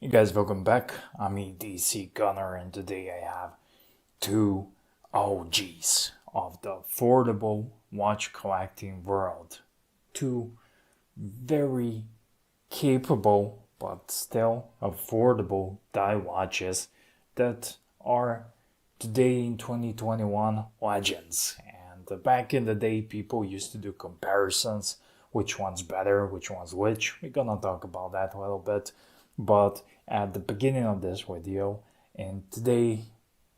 Hey guys, welcome back. I'm EDC Gunner, and today I have two OGs of the affordable watch collecting world. Two very capable but still affordable die watches that are today in 2021 legends. And back in the day, people used to do comparisons, which one's better, which one's which. We're gonna talk about that a little bit. But at the beginning of this video, and today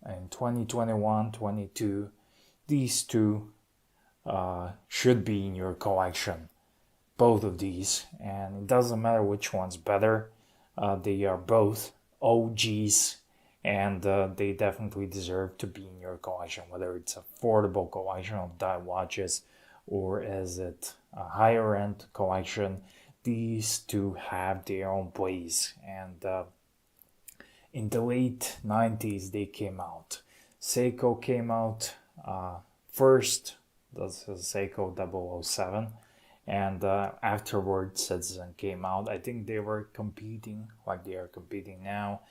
in 2021 22, these two should be in your collection, both of these, and it doesn't matter which one's better. They are both OGs, and they definitely deserve to be in your collection, whether it's affordable collection of die watches or is it a higher end collection. These two have their own place, and in the late 90s they came out. Seiko came out first. That's the Seiko 007, and afterwards Citizen came out. I think they were competing like they are competing now,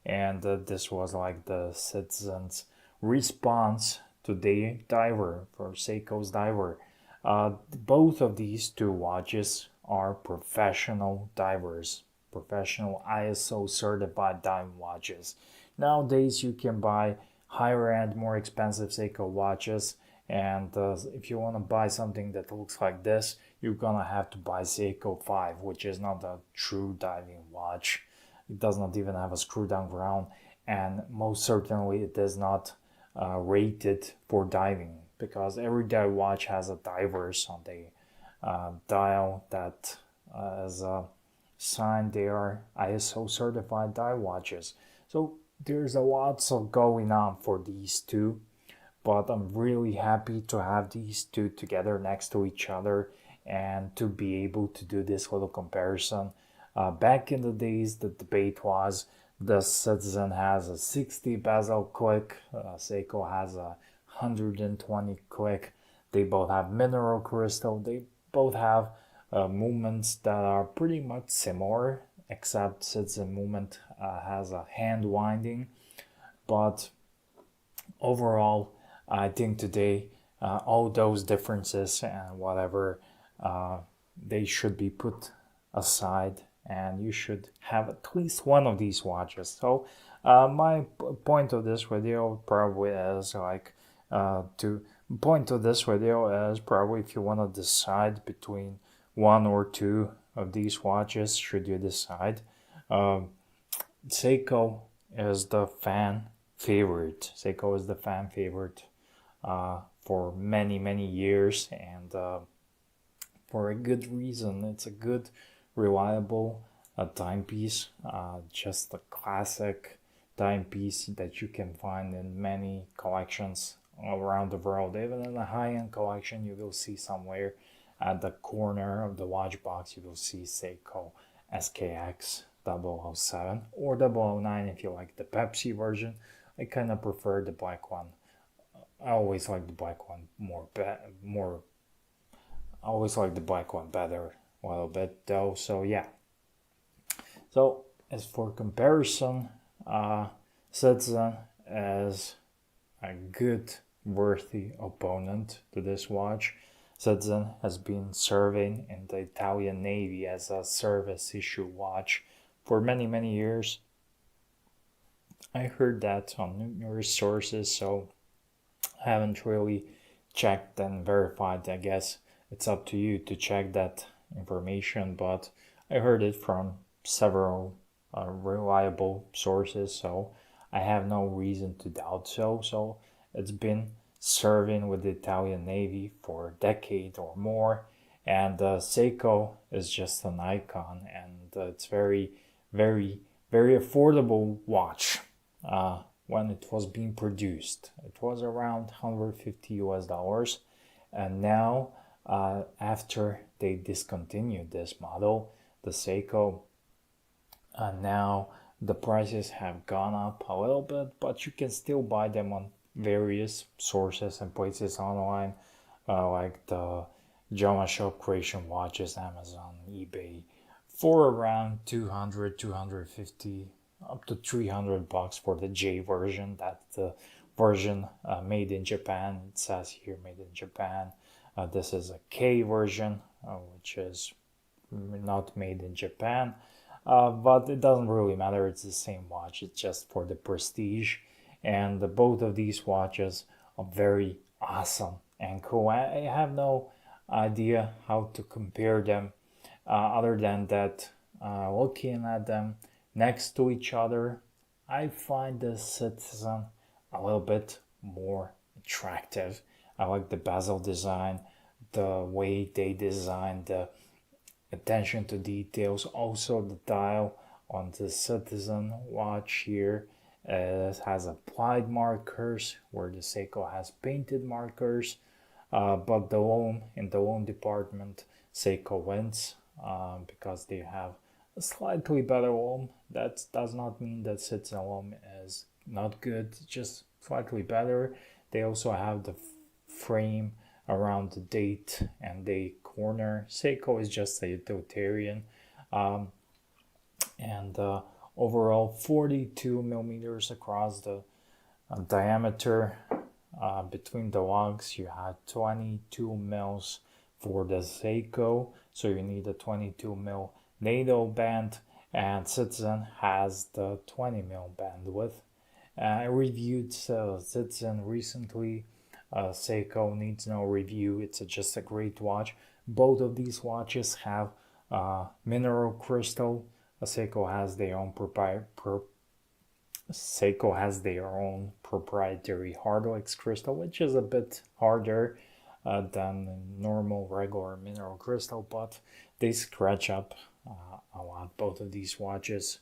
and this was like the Citizen's response to the diver, for Seiko's diver. Both of these two watches are professional divers, professional ISO certified dive watches. Nowadays you can buy higher end, more expensive Seiko watches, and if you want to buy something that looks like this, you're gonna have to buy Seiko 5, which is not a true diving watch. It does not even have a screw down ground, and most certainly it is not rated for diving, because every dive watch has a divers on the dial that is a sign they are ISO certified dive watches. So there's a lot of going on for these two, but I'm really happy to have these two together next to each other and to be able to do this little comparison. Back in the days, the debate was the Citizen has a 60 bezel click, Seiko has a 120 click. They both have mineral crystal. They both have movements that are pretty much similar, except Citizen movement has a hand winding. But overall, I think today all those differences and whatever, they should be put aside, and you should have at least one of these watches. So my point of this video probably is like to point of this video is probably if you want to decide between one or two of these watches, should you decide, Seiko is the fan favorite. Seiko is the fan favorite for many years, and for a good reason. It's a good, reliable timepiece, just a classic timepiece that you can find in many collections around the world. Even in a high-end collection, you will see somewhere at the corner of the watch box, you will see Seiko SKX 007 or 009 if you like the Pepsi version. I kind of prefer the black one. I always like the black one more. I always like the black one better a little bit though. So yeah. So as for comparison, Citizen is a good, worthy opponent to this watch. Citizen has been serving in the Italian Navy as a service issue watch for many years. I heard that on numerous sources, so I haven't really checked and verified. I guess it's up to you to check that information, but I heard it from several reliable sources, so I have no reason to doubt so. So it's been serving with the Italian Navy for a decade or more, and Seiko is just an icon, and it's very affordable watch. When it was being produced, it was around 150 US dollars, and now after they discontinued this model, the Seiko, now the prices have gone up a little bit, but you can still buy them on various sources and places online, like the Joma Shop Creation Watches, Amazon, eBay, for around 200, 250, up to $300 for the J version. That's the version made in Japan. It says here made in Japan. This is a K version, which is not made in Japan. But it doesn't really matter. It's the same watch. It's just for the prestige. And both of these watches are very awesome and cool. I have no idea how to compare them other than that, looking at them next to each other, I find the Citizen a little bit more attractive. I like the bezel design, the way they designed the attention to details. Also, the dial on the Citizen watch here has applied markers, where the Seiko has painted markers. But in the loan department, Seiko wins because they have a slightly better loam. That does not mean that Citizen loam is not good, just slightly better. They also have the frame around the date and the corner. Seiko is just a utilitarian. And overall 42 millimeters across the diameter. Between the lugs, you had 22 mils for the Seiko, so you need a 22 mil NATO band, and Citizen has the 20 mil bandwidth. I reviewed Citizen recently. Seiko needs no review. It's just a great watch. Both of these watches have mineral crystal. Seiko has their own proprietary Hardlex crystal, which is a bit harder than normal regular mineral crystal, but they scratch up a lot. Both of these watches,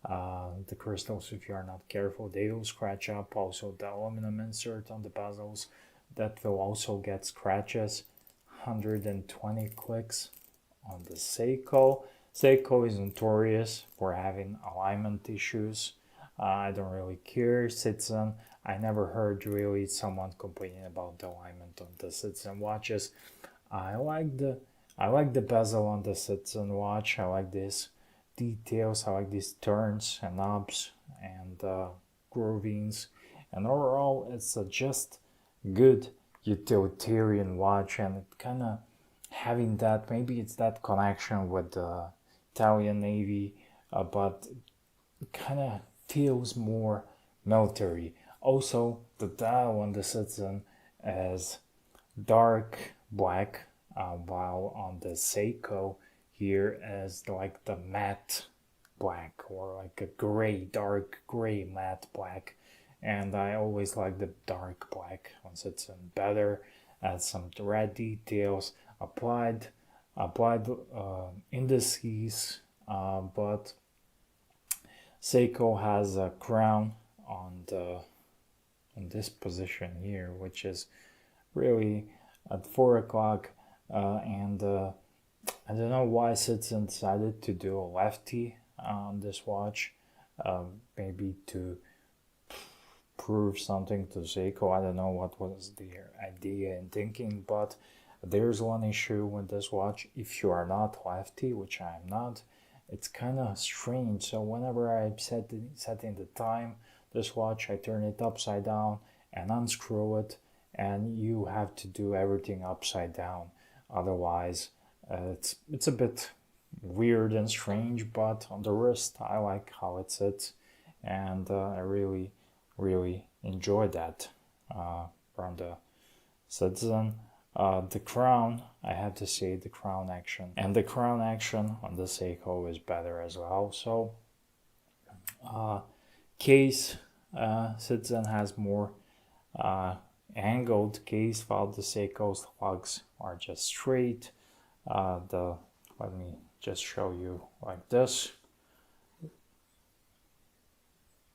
the crystals, if you are not careful, they will scratch up. Also, the aluminum insert on the bezels, that will also get scratches. 120 clicks on the Seiko. Seiko is notorious for having alignment issues. I don't really care. Citizen, I never heard really someone complaining about the alignment on the Citizen watches. I like the bezel on the Citizen watch. I like these details. I like these turns and knobs and groovings. And overall, it's a just good utilitarian watch, and it kind of having that, maybe it's that connection with the Italian Navy, but it kind of feels more military. Also, the dial on the Citizen is dark black, while on the Seiko here is like the matte black, or like a gray, dark gray matte black. And I always like the dark black on Citizen better. Adds some red details, applied indices, but Seiko has a crown on this position here, which is really at 4 o'clock, and I don't know why Citizen decided to do a lefty on this watch, maybe to prove something to Seiko. I don't know what was their idea and thinking, but there's one issue with this watch. If you are not lefty, which I am not, it's kind of strange. So whenever I'm setting the time, this watch, I turn it upside down and unscrew it, and you have to do everything upside down. Otherwise, it's a bit weird and strange, but on the wrist, I like how it sits, and I really enjoy that from the Citizen. The crown, I have to say, the crown action on the Seiko is better as well. So case, Citizen has more angled case, while the Seiko's lugs are just straight. Let me just show you like this.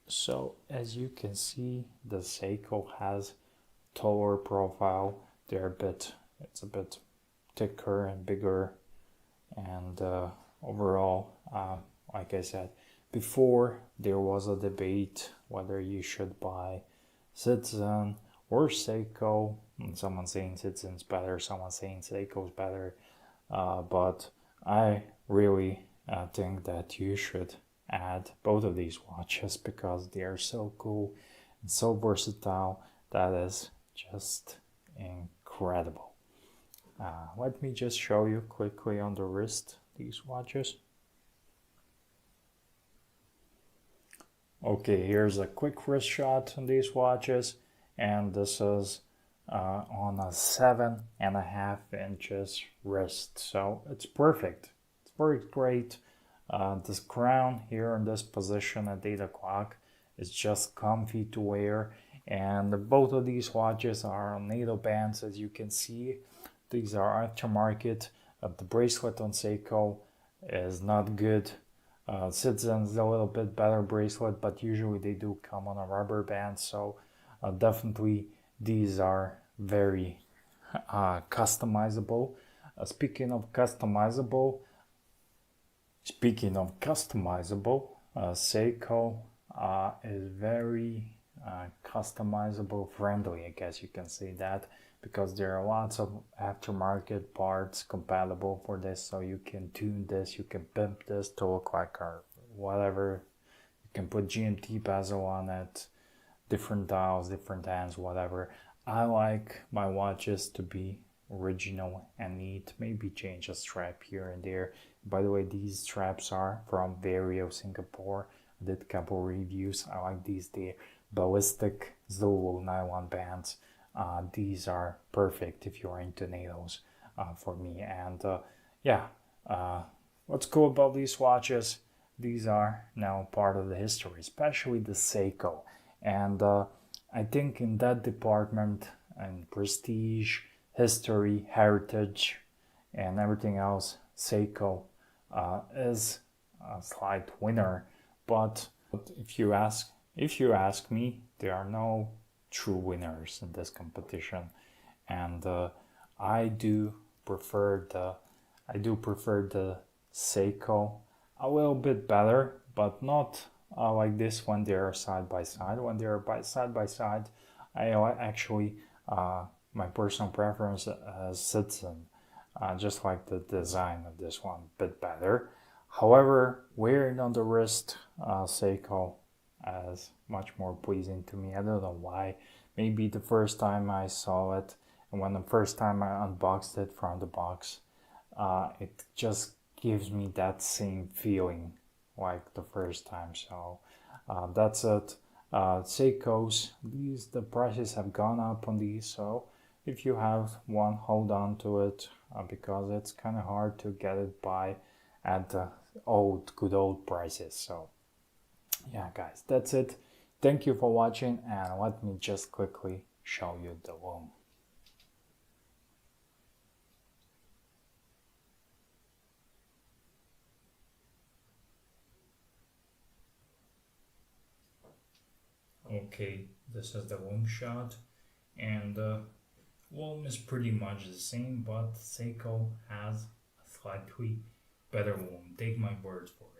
So as you can see, the Seiko has taller profile. It's a bit thicker and bigger, and overall, like I said before, there was a debate whether you should buy Citizen or Seiko, and someone saying Citizen's better, someone saying Seiko's better, but I really think that you should add both of these watches because they are so cool and so versatile. That is just incredible. Let me just show you quickly on the wrist these watches. Okay, here's a quick wrist shot on these watches, and this is on a 7.5 inches wrist, so it's perfect. It's very great. This crown here in this position at 8 o'clock is just comfy to wear, and both of these watches are on NATO bands, as you can see. These are aftermarket. The bracelet on Seiko is not good. Citizen's a little bit better bracelet, but usually they do come on a rubber band, so definitely these are very customizable. Speaking of customizable, Seiko is very customizable friendly, I guess you can say that, because there are lots of aftermarket parts compatible for this, so you can tune this, you can pimp this to look like or whatever. You can put GMT bezel on it, different dials, different hands, whatever. I like my watches to be original and neat, maybe change a strap here and there. By the way, these straps are from Vario Singapore. I did a couple reviews. I like these. They're ballistic Zulu nylon bands. These are perfect if you're into NATOs for me. And what's cool about these watches, these are now part of the history, especially the Seiko. And I think in that department, and prestige, history, heritage, and everything else, Seiko is a slight winner. But if you ask me, there are no true winners in this competition, and I do prefer the Seiko a little bit better, but not like this when they are side by side. When they are side by side, I actually my personal preference is Citizen, just like the design of this one, a bit better. However, wearing on the wrist, Seiko is much more pleasing to me. I don't know why. Maybe the first time I saw it, and when the first time I unboxed it from the box, it just gives me that same feeling like the first time. So that's it. Seikos, the prices have gone up on these, so if you have one, hold on to it because it's kind of hard to get it by at the good old prices. So yeah, guys, that's it. Thank you for watching, and let me just quickly show you the loom. Okay, this is the loom shot, and the loom is pretty much the same, but Seiko has a slightly better loom. Take my word for it.